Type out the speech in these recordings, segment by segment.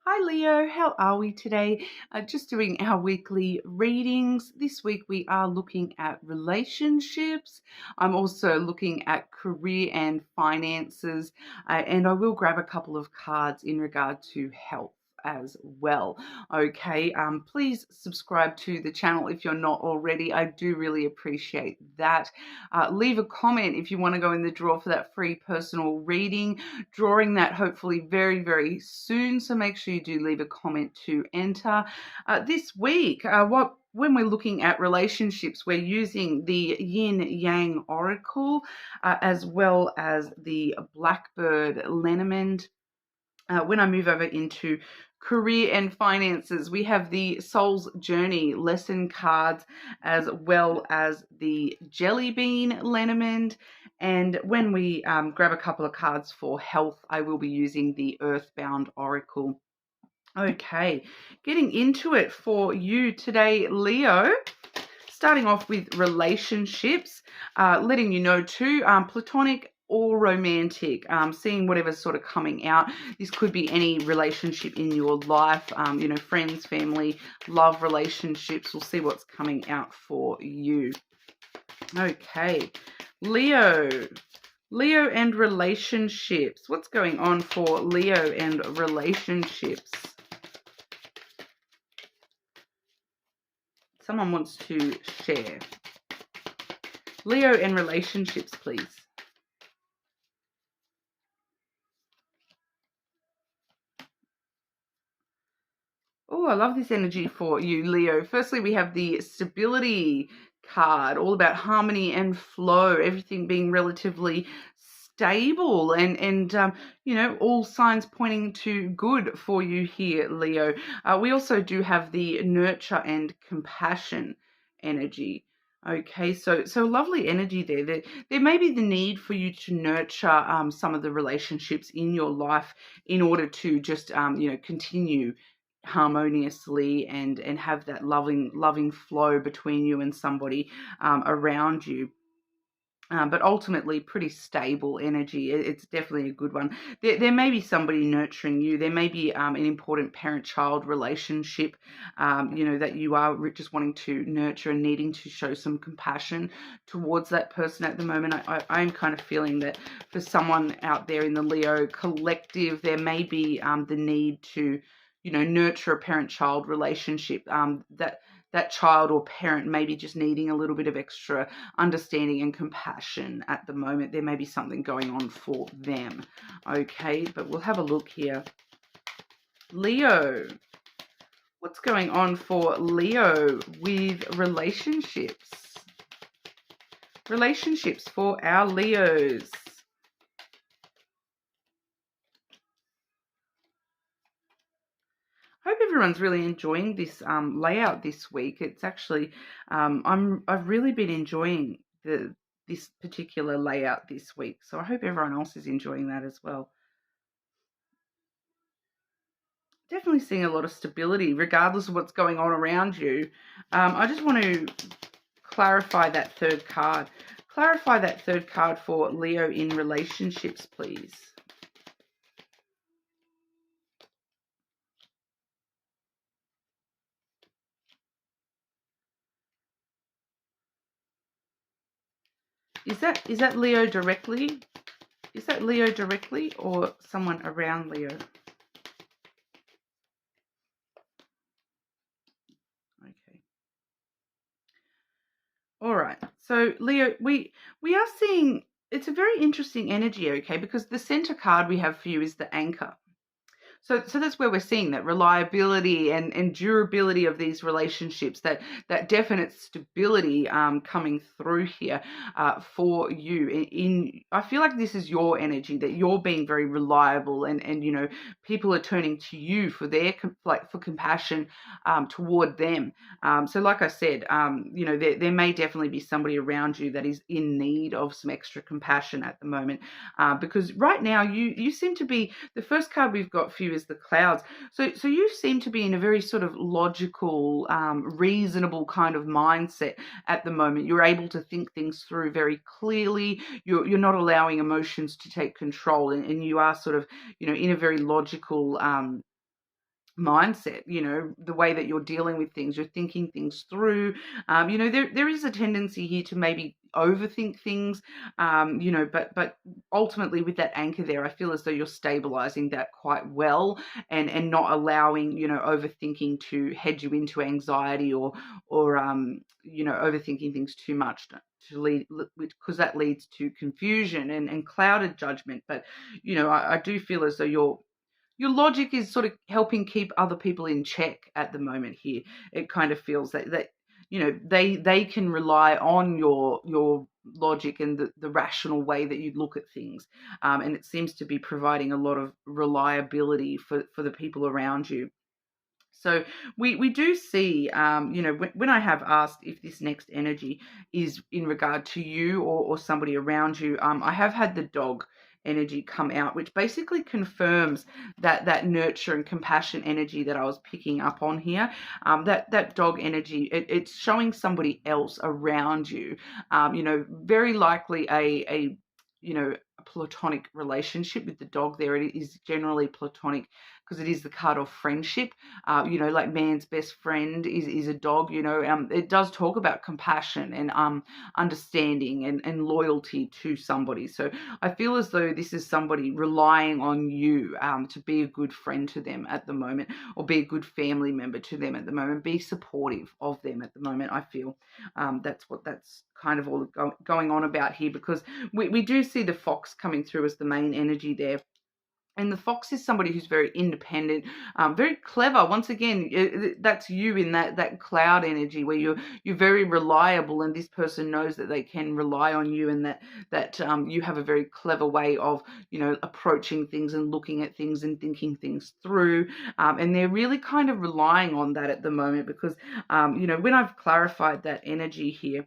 Hi Leo, how are we today? Just doing our weekly readings. This week we are looking at relationships. I'm also looking at career and finances, and I will grab a couple of cards in regard to health as well. Okay, please subscribe to the channel if you're not already. I do really appreciate that. Leave a comment if you want to go in the draw for that free personal reading. Drawing that hopefully very, very soon. So make sure you do leave a comment to enter. This week, when we're looking at relationships, we're using the Yin Yang Oracle as well as the Blackbird Lenormand. When I move over into career and finances, we have the Soul's Journey lesson cards as well as the Jelly Bean Lenormand. And when we grab a couple of cards for health, I will be using the Earthbound Oracle. Okay, getting into it for you today, Leo. Starting off with relationships, letting you know too, platonic or romantic, seeing whatever's sort of coming out. This could be any relationship in your life, friends, family, love relationships. We'll see what's coming out for you. Okay, Leo and relationships. What's going on for Leo and relationships? Someone wants to share. Leo and relationships, please. Oh, I love this energy for you, Leo. Firstly, we have the stability card, all about harmony and flow, everything being relatively stable and all signs pointing to good for you here, Leo. We also do have the nurture and compassion energy. Okay, so lovely energy there. There may be the need for you to nurture some of the relationships in your life in order to just continue harmoniously and have that loving flow between you and somebody around you. But ultimately, pretty stable energy. It's definitely a good one. There may be somebody nurturing you. There may be an important parent-child relationship, that you are just wanting to nurture and needing to show some compassion towards that person at the moment. I'm kind of feeling that for someone out there in the Leo collective, there may be the need to, nurture a parent-child relationship. That child or parent may be just needing a little bit of extra understanding and compassion at the moment. There may be something going on for them. Okay, but we'll have a look here. Leo. What's going on for Leo with relationships? Relationships for our Leos. Hope everyone's really enjoying this layout this week. It's actually I've really been enjoying this particular layout this week, so I hope everyone else is enjoying that as well. Definitely seeing a lot of stability regardless of what's going on around you. I just want to clarify that third card. Clarify that third card for Leo in relationships, please. Is that Leo directly? Is that Leo directly or someone around Leo? Okay. All right. So Leo, we are seeing, it's a very interesting energy, okay, because the center card we have for you is the anchor. So that's where we're seeing that reliability and durability of these relationships, that definite stability coming through here for you. I feel like this is your energy, that you're being very reliable, and people are turning to you for their for compassion toward them. So like I said, there may definitely be somebody around you that is in need of some extra compassion at the moment, because right now you seem to be, the first card we've got for you is the clouds. So you seem to be in a very sort of logical, reasonable kind of mindset at the moment. You're able to think things through very clearly. You're not allowing emotions to take control, and you are sort of, in a very logical mindset, the way that you're dealing with things, you're thinking things through. There is a tendency here to maybe overthink things, but ultimately with that anchor there, I feel as though you're stabilizing that quite well, and not allowing, overthinking to head you into anxiety, or overthinking things too much to lead, because that leads to confusion and clouded judgment. But I do feel as though your logic is sort of helping keep other people in check at the moment here. It kind of feels that they can rely on your logic and the rational way that you look at things, and it seems to be providing a lot of reliability for the people around you. So we do see, when I have asked if this next energy is in regard to you or somebody around you, I have had the dog energy come out, which basically confirms that nurture and compassion energy that I was picking up on here. That dog energy, it's showing somebody else around you, very likely a platonic relationship with the dog there. It is generally platonic because it is the card of friendship. Like man's best friend is a dog. It does talk about compassion and understanding and loyalty to somebody. So I feel as though this is somebody relying on you to be a good friend to them at the moment, or be a good family member to them at the moment, be supportive of them at the moment. I feel that's kind of all going on about here, because we do see the fox coming through as the main energy there. And the fox is somebody who's very independent, very clever. Once again, that's you in that cloud energy where you're very reliable, and this person knows that they can rely on you, and that you have a very clever way of approaching things and looking at things and thinking things through. And they're really kind of relying on that at the moment, because when I've clarified that energy here,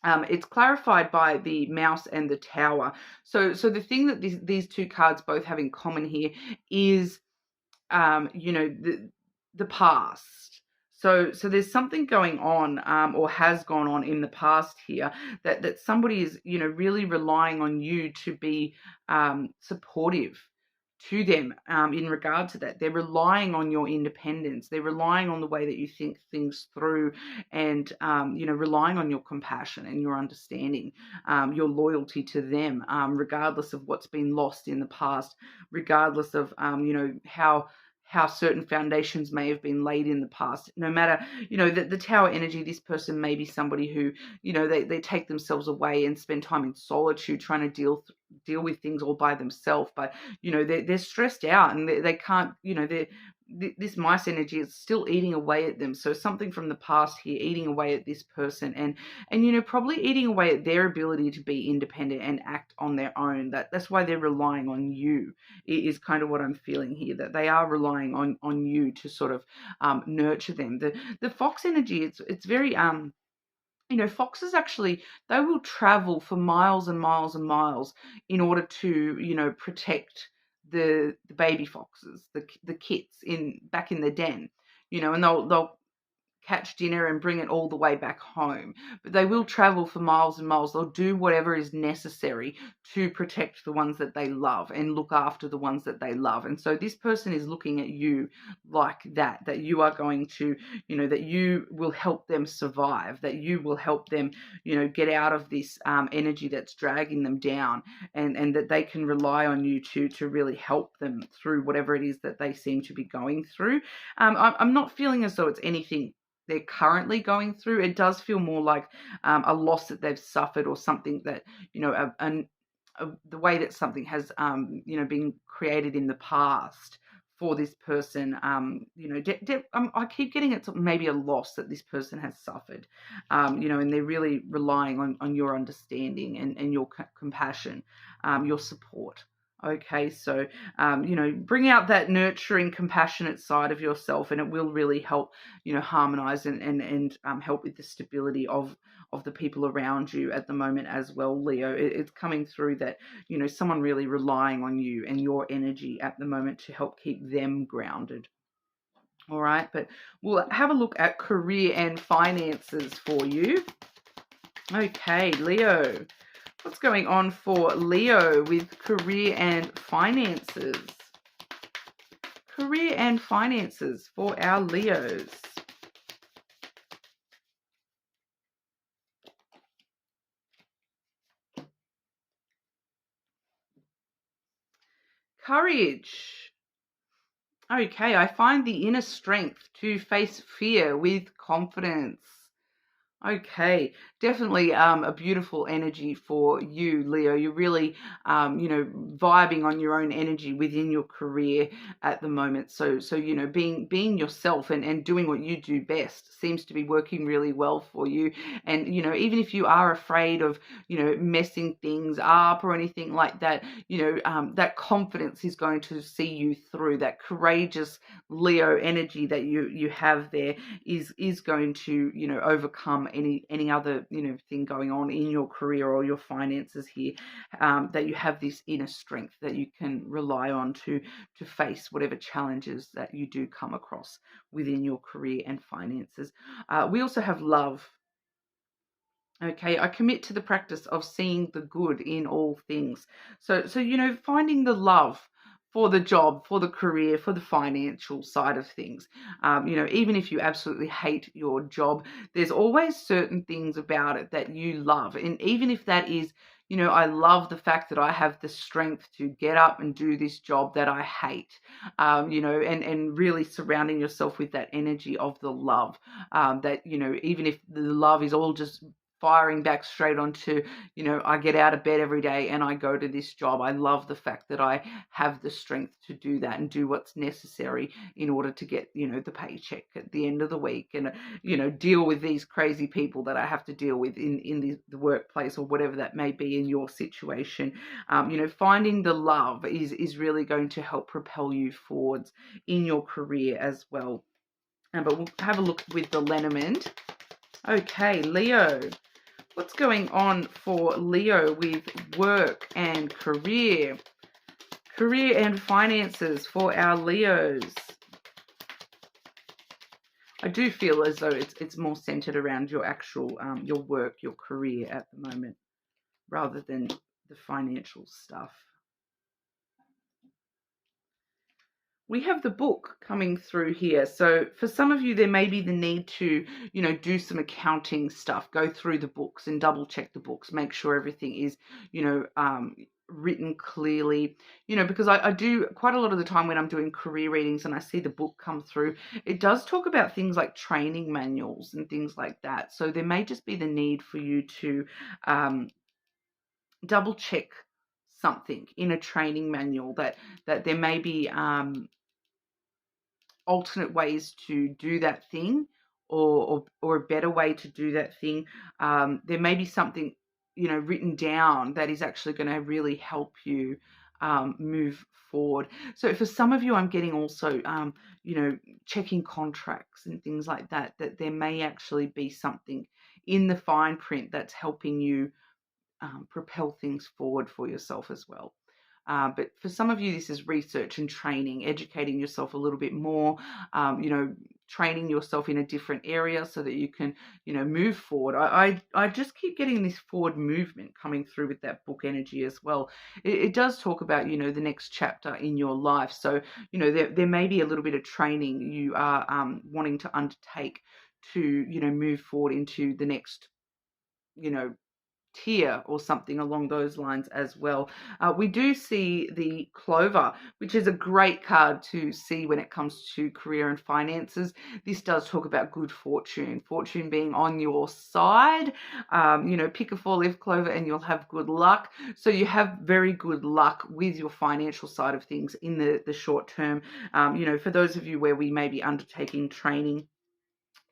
it's clarified by the mouse and the tower. So the thing that these two cards both have in common here is, the past. So there's something going on, or has gone on in the past here, that somebody is, really relying on you to be supportive to them, in regard to that. They're relying on your independence. They're relying on the way that you think things through, and relying on your compassion and your understanding, your loyalty to them, regardless of what's been lost in the past, regardless of how certain foundations may have been laid in the past. No matter, the tower energy, this person may be somebody who, they take themselves away and spend time in solitude trying to deal with things all by themselves. But, they're stressed out, and they can't, this mice energy is still eating away at them. So something from the past here eating away at this person, and probably eating away at their ability to be independent and act on their own. That's why they're relying on you. It is kind of what I'm feeling here, that they are relying on you to sort of nurture them. The fox energy, it's very foxes actually, they will travel for miles and miles and miles in order to protect the baby foxes, the kits back in the den, and they'll catch dinner and bring it all the way back home. But they will travel for miles and miles. They'll do whatever is necessary to protect the ones that they love and look after the ones that they love. And so this person is looking at you like that you are going to, that you will help them survive, that you will help them, get out of this energy that's dragging them down, and that they can rely on you to really help them through whatever it is that they seem to be going through. I'm not feeling as though it's anything they're currently going through. It does feel more like a loss that they've suffered, or something that, the way that something has, been created in the past for this person. I keep getting it's maybe a loss that this person has suffered, and they're really relying on your understanding and your compassion, your support. Okay, so, bring out that nurturing, compassionate side of yourself, and it will really help, harmonize and help with the stability of the people around you at the moment as well, Leo. It's coming through that, someone really relying on you and your energy at the moment to help keep them grounded. All right, but we'll have a look at career and finances for you. Okay, Leo. What's going on for Leo with career and finances? career and finances for our Leos. Courage. Okay, I find the inner strength to face fear with confidence. Okay, definitely a beautiful energy for you, Leo. You're really, vibing on your own energy within your career at the moment. So being yourself and doing what you do best seems to be working really well for you. And even if you are afraid of messing things up or anything like that, that confidence is going to see you through. That courageous Leo energy that you have there is going to overcome any other thing going on in your career or your finances here, that you have this inner strength that you can rely on to face whatever challenges that you do come across within your career and finances. We also have love. Okay, I commit to the practice of seeing the good in all things. So finding the love for the job, for the career, for the financial side of things. Even if you absolutely hate your job, there's always certain things about it that you love. And even if that is, I love the fact that I have the strength to get up and do this job that I hate, and really surrounding yourself with that energy of the love, that, even if the love is all just firing back straight onto, I get out of bed every day and I go to this job. I love the fact that I have the strength to do that and do what's necessary in order to get, the paycheck at the end of the week, and, deal with these crazy people that I have to deal with in the workplace or whatever that may be in your situation. Finding the love is really going to help propel you forwards in your career as well. But we'll have a look with the Lenormand. Okay, Leo. What's going on for Leo with work and career? Career and finances for our Leos. I do feel as though it's more centered around your actual your work, your career at the moment, rather than the financial stuff. We have the book coming through here. So for some of you, there may be the need to, do some accounting stuff, go through the books and double check the books, make sure everything is, written clearly, because I do quite a lot of the time when I'm doing career readings and I see the book come through, it does talk about things like training manuals and things like that. So there may just be the need for you to double check something in a training manual, that there may be alternate ways to do that thing, or a better way to do that thing. There may be something written down that is actually going to really help you move forward. So for some of you, I'm getting also checking contracts and things like that there may actually be something in the fine print that's helping you propel things forward for yourself as well. But for some of you, this is research and training, educating yourself a little bit more, training yourself in a different area so that you can, move forward. I just keep getting this forward movement coming through with that book energy as well. It does talk about, the next chapter in your life. So, there may be a little bit of training you are wanting to undertake to, move forward into the next, tier or something along those lines as well. We do see the Clover, which is a great card to see when it comes to career and finances. This does talk about good fortune being on your side. Pick a four-leaf clover and you'll have good luck. So you have very good luck with your financial side of things in the short term. For those of you where we may be undertaking training,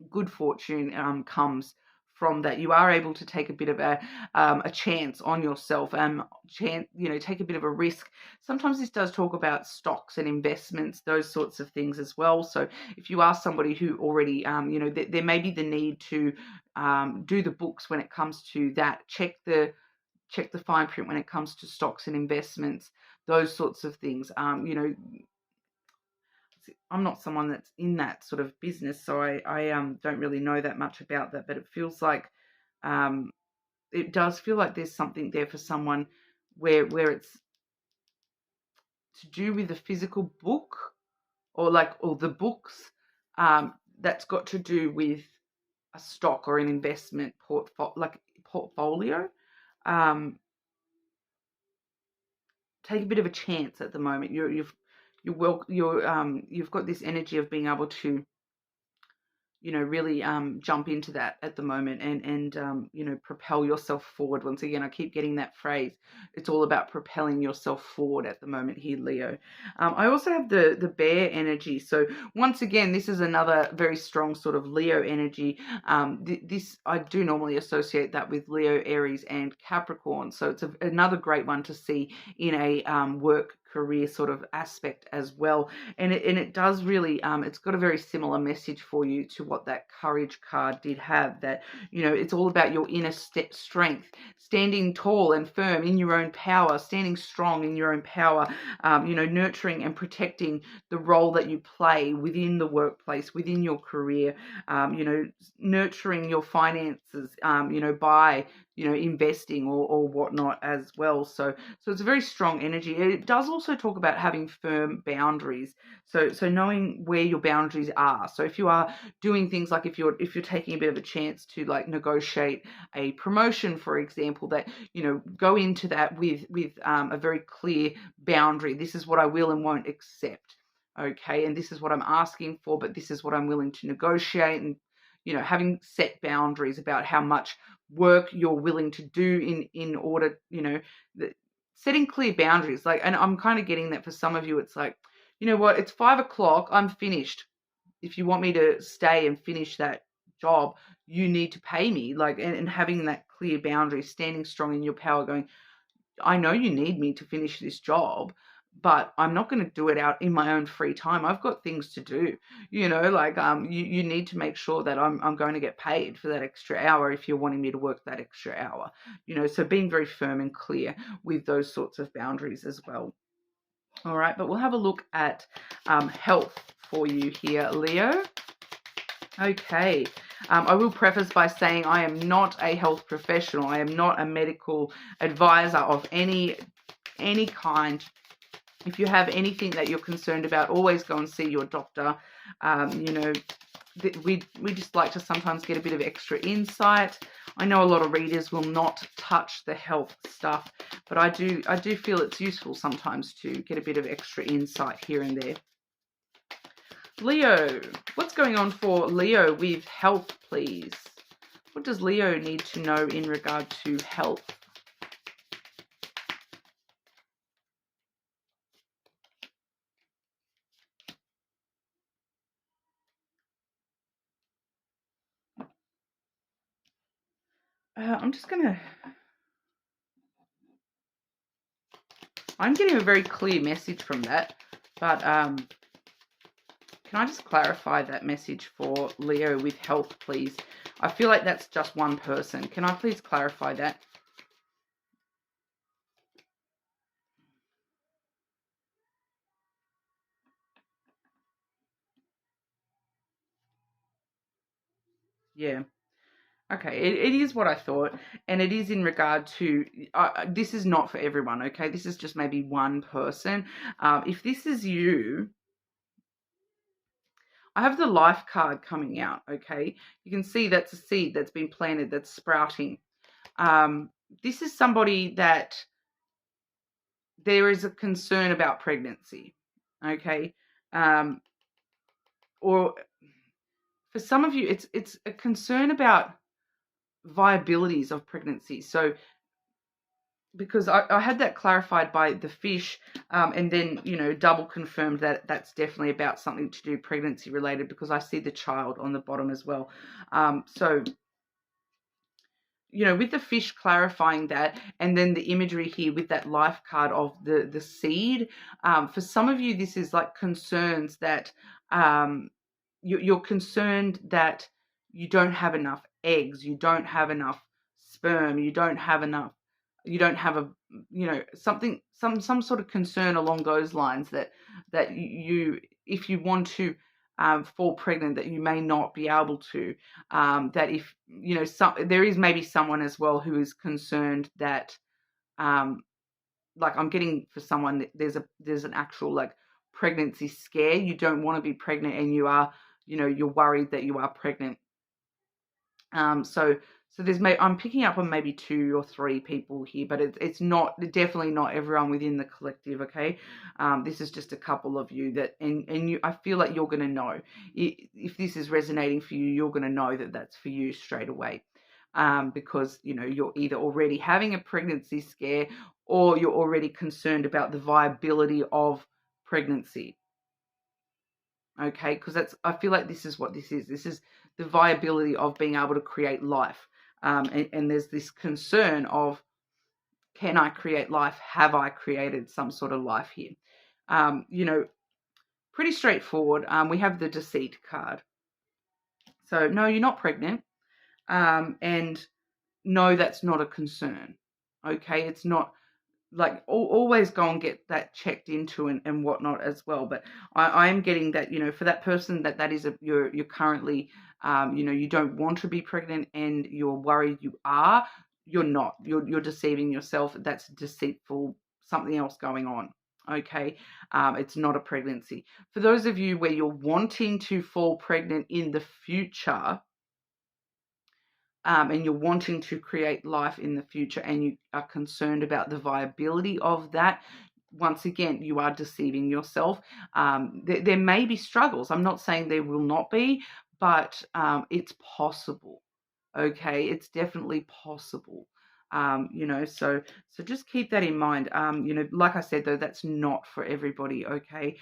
good fortune comes from that. You are able to take a bit of a chance on yourself, take a bit of a risk. Sometimes this does talk about stocks and investments, those sorts of things as well. So if you are somebody who already, there may be the need to do the books when it comes to that, check the fine print when it comes to stocks and investments, those sorts of things. I'm not someone that's in that sort of business, so I don't really know that much about that, but it feels like it does feel like there's something there for someone where it's to do with a physical book or the books that's got to do with a stock or an investment portfolio. Um, Take a bit of a chance at the moment. You've got this energy of being able to, really jump into that at the moment, and propel yourself forward. Once again, I keep getting that phrase. It's all about propelling yourself forward at the moment here, Leo. I also have the bear energy. So once again, this is another very strong sort of Leo energy. This I do normally associate that with Leo, Aries, and Capricorn. So it's another great one to see in a work career sort of aspect as well, and it does really it's got a very similar message for you to what that courage card did have, that it's all about your inner strength, standing tall and firm in your own power, standing strong in your own power, nurturing and protecting the role that you play within the workplace, within your career, nurturing your finances, by investing or whatnot as well. So it's a very strong energy. It does also talk about having firm boundaries. So knowing where your boundaries are. So if you are doing things like if you're taking a bit of a chance to like negotiate a promotion, for example, that go into that with a very clear boundary. This is what I will and won't accept. Okay, and this is what I'm asking for, but this is what I'm willing to negotiate, and having set boundaries about how much work you're willing to do in order, setting clear boundaries. Like, and I'm kind of getting that for some of you, it's like, you know what, it's 5 o'clock, I'm finished. If you want me to stay and finish that job, you need to pay me. Like, and having that clear boundary, standing strong in your power, going, I know you need me to finish this job, but I'm not going to do it out in my own free time. I've got things to do, you need to make sure that I'm going to get paid for that extra hour if you're wanting me to work that extra hour, so being very firm and clear with those sorts of boundaries as well. All right, but we'll have a look at health for you here, Leo. Okay. I will preface by saying I am not a health professional. I am not a medical advisor of any kind. If you have anything that you're concerned about, always go and see your doctor. We just like to sometimes get a bit of extra insight. I know a lot of readers will not touch the health stuff, but I do feel it's useful sometimes to get a bit of extra insight here and there. Leo, what's going on for Leo with health, please? What does Leo need to know in regard to health? I'm getting a very clear message from that, but can I just clarify that message for Leo with health, please? I feel like that's just one person. Can I please clarify that? Yeah. Okay, it is what I thought, and it is in regard to, this is not for everyone, okay? This is just maybe one person. If this is you, I have the life card coming out, okay? You can see that's a seed that's been planted, that's sprouting. This is somebody that there is a concern about pregnancy, okay? Or for some of you, it's a concern about viabilities of pregnancy. So because I had that clarified by the fish, and then double confirmed that that's definitely about something to do pregnancy related, because I see the child on the bottom as well. So with the fish clarifying that, and then the imagery here with that life card of the seed, for some of you this is like concerns that you're concerned that you don't have enough eggs, you don't have enough sperm, you don't have a something, some sort of concern along those lines, that you, if you want to fall pregnant, that you may not be able to, that if there is maybe someone as well who is concerned that like I'm getting for someone, there's an actual like pregnancy scare. You don't want to be pregnant and you are, you're worried that you are pregnant. So I'm picking up on maybe 2 or 3 people here, but it's definitely not everyone within the collective. Okay, this is just a couple of you that, and you, I feel like you're going to know if this is resonating for you. You're going to know that that's for you straight away, because you're either already having a pregnancy scare or you're already concerned about the viability of pregnancy. Okay, because I feel like this is what this is. This is the viability of being able to create life. And there's this concern of, can I create life? Have I created some sort of life here? Pretty straightforward. We have the deceit card. So no, you're not pregnant. And no, that's not a concern. Okay, it's not, like, always go and get that checked into and whatnot as well. But I am getting that, for that person that is you're currently, you don't want to be pregnant and you're worried you are. You're not. You're deceiving yourself. That's deceitful. Something else going on. Okay, it's not a pregnancy. For those of you where you're wanting to fall pregnant in the future, and you're wanting to create life in the future and you are concerned about the viability of that, once again, you are deceiving yourself. There may be struggles. I'm not saying there will not be, but it's possible. Okay, it's definitely possible. So just keep that in mind. Like I said, though, that's not for everybody. Okay,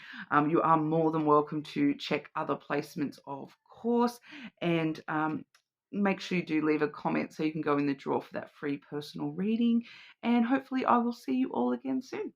you are more than welcome to check other placements, of course, and make sure you do leave a comment so you can go in the draw for that free personal reading. And hopefully I will see you all again soon.